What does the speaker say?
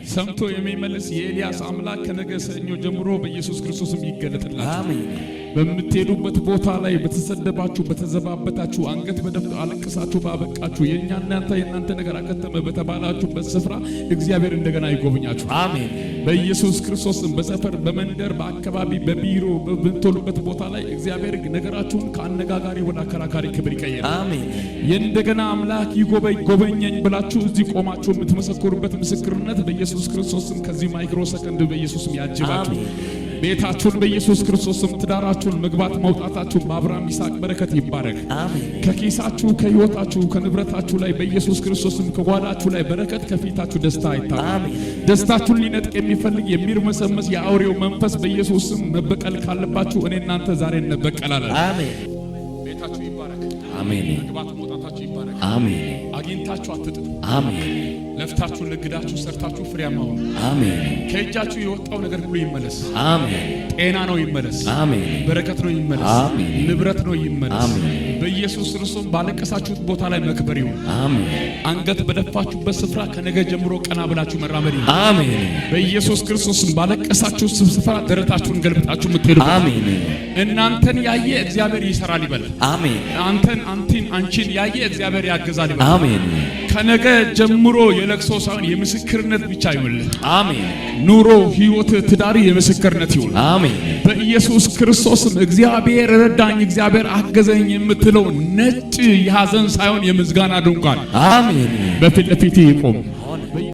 ሰምቶ የሚመልስ የኤልያስ አምላክ ከነገ ሰኞ ጀምሮ በኢየሱስ ክርስቶስም ይገለጥላችሁ። አሜን። በምትሄዱበት ቦታ ላይ በተሰደባችሁ በተዘባበታችሁ አንገት በደፍቶ አለቅሳችሁ ባበቃችሁ የእናንተ ነገር አከተመ በተባላችሁበት ስፍራ እግዚአብሔር እንደገና ይጎብኛችሁ። አሜን። በኢየሱስ ክርስቶስም በሰፈር በመንደር በአካባቢ በቢሮ በምትሉበት ቦታ ላይ እግዚአብሔር ነገራችሁን ከአነጋጋሪ ወደ አከራካሪ ክብር ይቀየር። አሜን። የእንደገና አምላክ ይጎበኘኝ ብላችሁ እዚህ ቆማችሁ የምትመሰክሩበት ምስክርነት በኢየሱስ ክርስቶስም ከዚህ ማይክሮ ሰከንድ በኢየሱስም ያጅባችሁ። ቤታችሁን በኢየሱስ ክርስቶስም ትዳራችሁን መግባት መውጣታችሁን በአብርሃም ይስሐቅ በረከት ይባረክ። አሜን። ከኪሳችሁ ከህይወታችሁ ከንብረታችሁ ላይ በኢየሱስ ክርስቶስም ከጓዳችሁ ላይ በረከት ከፊታችሁ ደስታ አይታል። አሜን። ደስታችሁን ሊነጥቅ የሚፈልግ የሚርመሰመስ የአውሬው መንፈስ በኢየሱስም መበቀል ካለባችሁ እኔ እናንተ ዛሬ እንበቀላለን። አሜን። ቤታችሁ ይባረክ። አሜን። መግባት መውጣታችሁ ይባረክ። አሜን። አግኝታችሁ አትጥፉ። አሜን። ለፍታችሁ ንግዳችሁ ሰርታችሁ ፍሬያማ ሁኑ። አሜን። ከእጃችሁ የወጣው ነገር ሁሉ ይመለስ። አሜን። ጤና ነው ይመለስ። አሜን። በረከት ነው ይመለስ። አሜን። ንብረት ነው ይመለስ። አሜን። በኢየሱስ ክርስቶስ ባለቀሳችሁት ቦታ ላይ መክበር ይሁን። አሜን። አንገት በደፋችሁበት ስፍራ ከነገ ጀምሮ ቀና ብላችሁ መራመድ ይሁን። አሜን። በኢየሱስ ክርስቶስ ባለቀሳችሁት ስፍራ ደረታችሁን ገልብጣችሁ የምትሄዱ አሜን። እናንተን ያየ እግዚአብሔር ይሰራል ይበል። አሜን። አንቺን ያየ እግዚአብሔር ያገዛል ይበል። አሜን። ከነገ ጀምሮ የለቅሶ ሳይሆን የምስክርነት ብቻ ይሁን። አሜን። ኑሮ፣ ህይወት፣ ትዳሪ የምስክርነት ይሁን። አሜን። በኢየሱስ ክርስቶስም እግዚአብሔር ረዳኝ፣ እግዚአብሔር አገዘኝ የምትለው ነጭ የሐዘን ሳይሆን የምስጋና ድንኳን አሜን በፊት ለፊት ይቆም።